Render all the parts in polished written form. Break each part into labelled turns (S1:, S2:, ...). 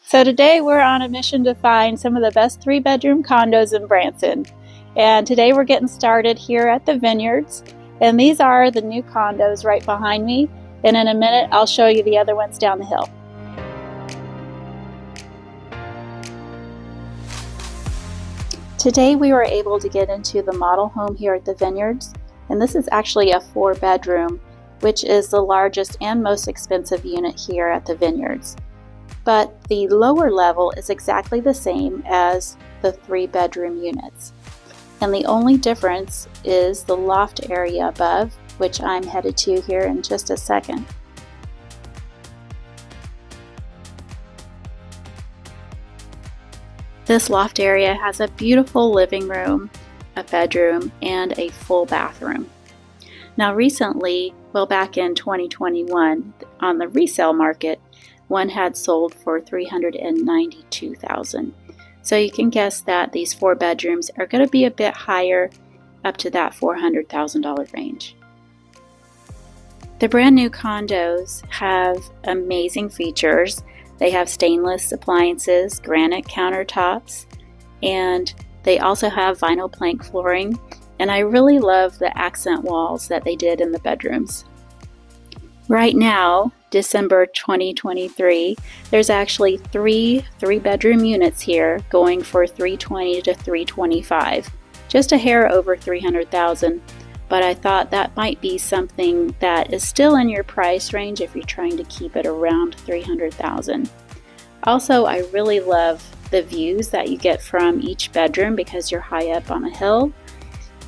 S1: So today we're on a mission to find some of the best 3-bedroom condos in Branson. And today we're getting started here at the Vineyards. And these are the new condos right behind me. And in a minute I'll show you the other ones down the hill. Today we were able to get into the model home here at the Vineyards. And this is actually a 4-bedroom, which is the largest and most expensive unit here at the Vineyards. But the lower level is exactly the same as the 3-bedroom units. And the only difference is the loft area above, which I'm headed to here in just a second. This loft area has a beautiful living room, a bedroom, and a full bathroom. Now recently, well back in 2021, on the resale market, one had sold for $392,000. So you can guess that these 4 bedrooms are going to be a bit higher, up to that $400,000 range. The brand new condos have amazing features. They have stainless appliances, granite countertops, and they also have vinyl plank flooring. And I really love the accent walls that they did in the bedrooms. Right now, December 2023, there's actually 3-bedroom units here going for $320,000 to $325,000, just a hair over $300,000. But I thought that might be something that is still in your price range if you're trying to keep it around $300,000. Also, I really love the views that you get from each bedroom because you're high up on a hill,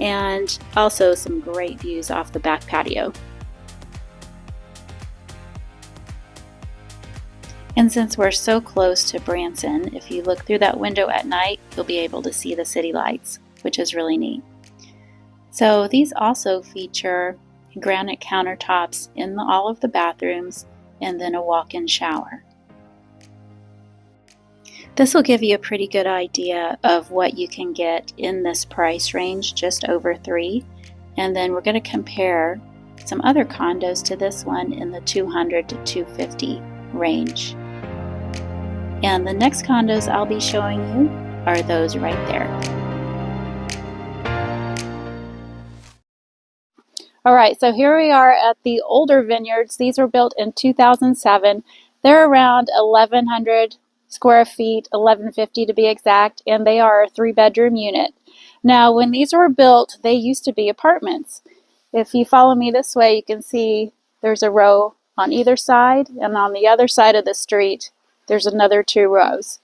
S1: and also some great views off the back patio. And since we're so close to Branson, if you look through that window at night, you'll be able to see the city lights, which is really neat. So these also feature granite countertops in all of the bathrooms and then a walk-in shower. This will give you a pretty good idea of what you can get in this price range, just over $3,000. And then we're going to compare some other condos to this one in the $200,000 to $250,000 range. And the next condos I'll be showing you are those right there. Alright, so here we are at the older Vineyards. These were built in 2007. They're around 1,100 square feet, 1,150 to be exact, and they are a 3-bedroom unit. Now, when these were built, they used to be apartments. If you follow me this way, you can see there's a row on either side, and on the other side of the street, there's another 2 rows.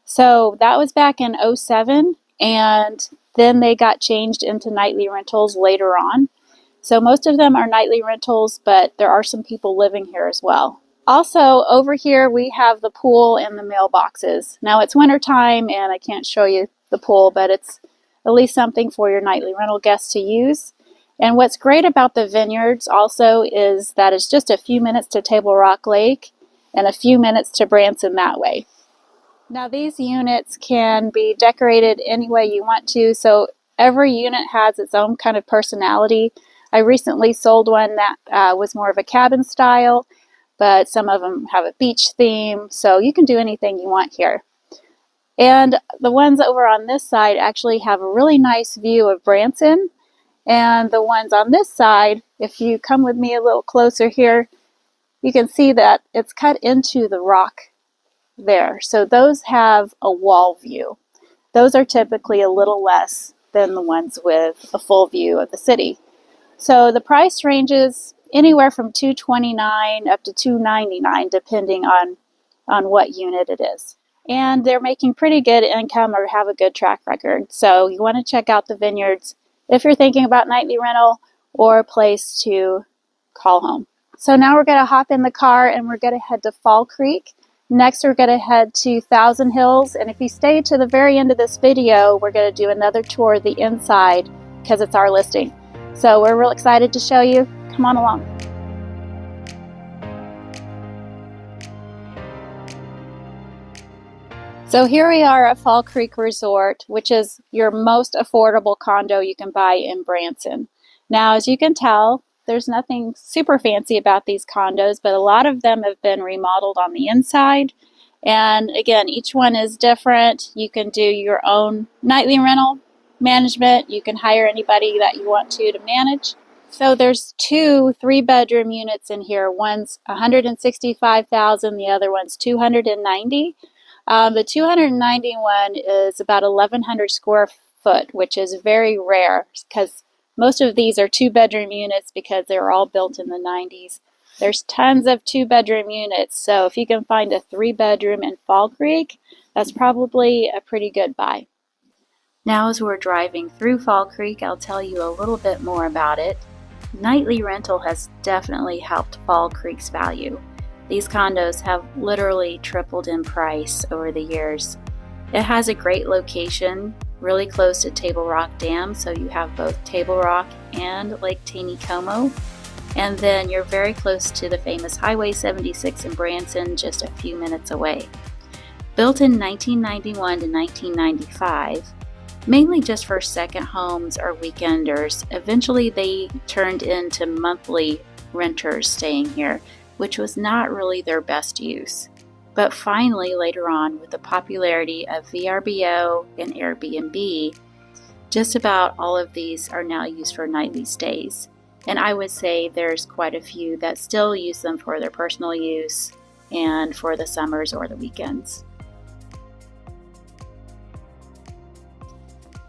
S1: So that was back in 2007, and then they got changed into nightly rentals later on. So most of them are nightly rentals, but there are some people living here as well. Also, over here we have the pool and the mailboxes. Now it's winter time and I can't show you the pool, but it's at least something for your nightly rental guests to use. And what's great about the Vineyards also is that it's just a few minutes to Table Rock Lake and a few minutes to Branson that way. Now these units can be decorated any way you want to, so every unit has its own kind of personality. I recently sold one that was more of a cabin style, but some of them have a beach theme, so you can do anything you want here. And the ones over on this side actually have a really nice view of Branson, and the ones on this side, if you come with me a little closer here, you can see that it's cut into the rock there. So those have a wall view. Those are typically a little less than the ones with a full view of the city. So the price ranges anywhere from $229 up to $299 depending on what unit it is. And they're making pretty good income or have a good track record. So you want to check out the Vineyards if you're thinking about nightly rental or a place to call home. So now we're going to hop in the car and we're going to head to Fall Creek. Next we're going to head to Thousand Hills, and if you stay to the very end of this video, we're going to do another tour of the inside because it's our listing. So we're real excited to show you. Come on along. So here we are at Fall Creek Resort, which is your most affordable condo you can buy in Branson. Now, as you can tell, there's nothing super fancy about these condos, but a lot of them have been remodeled on the inside And again, each one is different. You can do your own nightly rental management. You can hire anybody that you want to manage. So there's two 3-bedroom units in here. One's $165,000, the other one's $290,000. The 290 one is about 1,100 square foot, which is very rare because most of these are 2-bedroom units because they were all built in the 90s. There's tons of 2-bedroom units, so if you can find a 3-bedroom in Fall Creek, that's probably a pretty good buy. Now as we're driving through Fall Creek, I'll tell you a little bit more about it. Nightly rental has definitely helped Fall Creek's value. These condos have literally tripled in price over the years. It has a great location, really close to Table Rock Dam, so you have both Table Rock and Lake Taneycomo. And then you're very close to the famous Highway 76 in Branson, just a few minutes away. Built in 1991 to 1995, mainly just for second homes or weekenders, eventually they turned into monthly renters staying here, which was not really their best use. But finally, later on, with the popularity of VRBO and Airbnb, just about all of these are now used for nightly stays. And I would say there's quite a few that still use them for their personal use and for the summers or the weekends.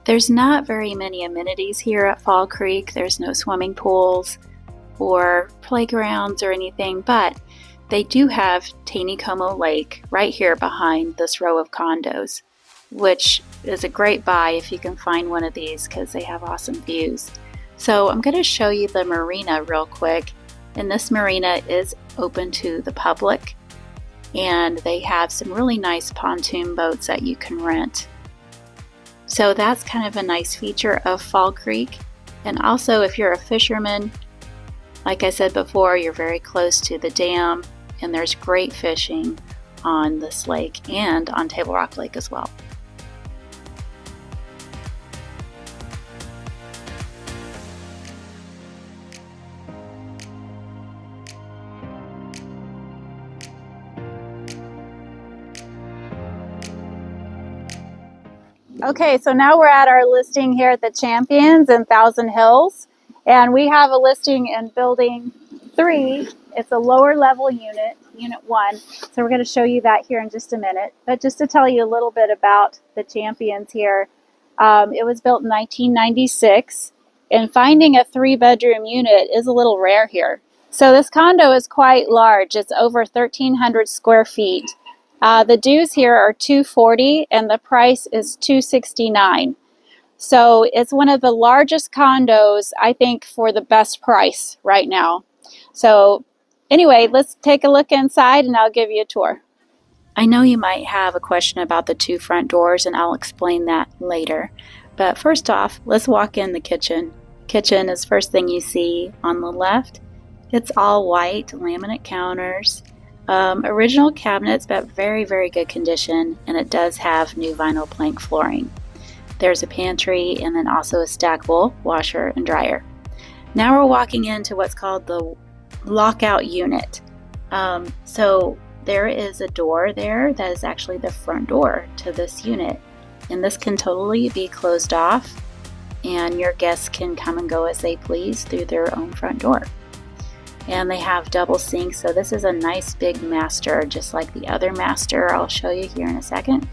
S1: There's not very many amenities here at Fall Creek. There's no swimming pools or playgrounds or anything, but they do have Taneycomo Lake right here behind this row of condos, which is a great buy if you can find one of these because they have awesome views. So I'm going to show you the marina real quick, and this marina is open to the public, and they have some really nice pontoon boats that you can rent. So that's kind of a nice feature of Fall Creek. And also if you're a fisherman, like I said before, you're very close to the dam, and there's great fishing on this lake and on Table Rock Lake as well. Okay, so now we're at our listing here at the Champions in Thousand Hills, and we have a listing in building 3. It's a lower level unit, unit 1. So we're going to show you that here in just a minute. But just to tell you a little bit about the Champions here, it was built in 1996, and finding a 3-bedroom unit is a little rare here. So this condo is quite large. It's over 1,300 square feet. The dues here are $240 and the price is $269. So it's one of the largest condos, I think, for the best price right now. So anyway, let's take a look inside and I'll give you a tour. I know you might have a question about the 2 front doors, and I'll explain that later. But first off, let's walk in the kitchen. Kitchen is first thing you see on the left. It's all white, laminate counters. Original cabinets, but very, very good condition, and it does have new vinyl plank flooring. There's a pantry and then also a stackable washer and dryer. Now we're walking into what's called the lockout unit. So there is a door there that is actually the front door to this unit, and this can totally be closed off, and your guests can come and go as they please through their own front door. And they have double sinks, so this is a nice big master, just like the other master I'll show you here in a second.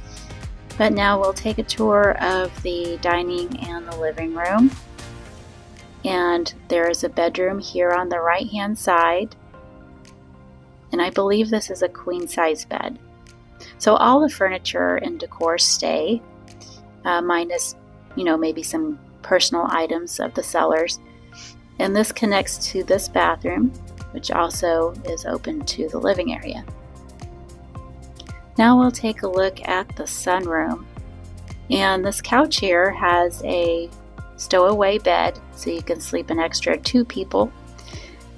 S1: But now we'll take a tour of the dining and the living room. And there is a bedroom here on the right hand side, and I believe this is a queen size bed. So all the furniture and decor stay, minus, maybe some personal items of the sellers. And this connects to this bathroom, which also is open to the living area. Now we'll take a look at the sunroom. And this couch here has a stowaway bed, so you can sleep an extra 2 people.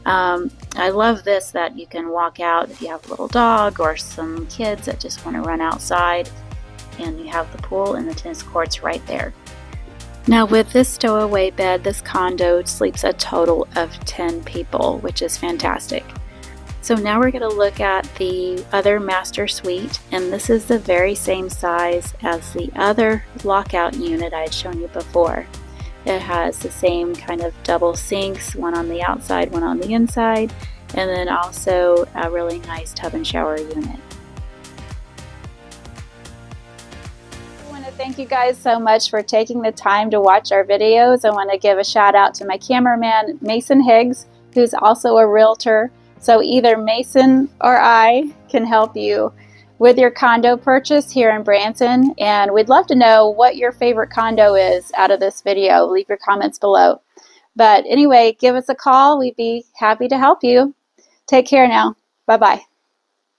S1: I love this, that you can walk out if you have a little dog or some kids that just want to run outside, and you have the pool and the tennis courts right there. Now with this stowaway bed, this condo sleeps a total of 10 people, which is fantastic. So now we're going to look at the other master suite, and this is the very same size as the other lockout unit I had shown you before. It has the same kind of double sinks, one on the outside, one on the inside, and then also a really nice tub and shower unit. I want to thank you guys so much for taking the time to watch our videos. I want to give a shout out to my cameraman, Mason Higgs, who's also a realtor. So either Mason or I can help you with your condo purchase here in Branson, and we'd love to know what your favorite condo is out of this video. Leave your comments below. But anyway, give us a call. We'd be happy to help you. Take care now. Bye-bye.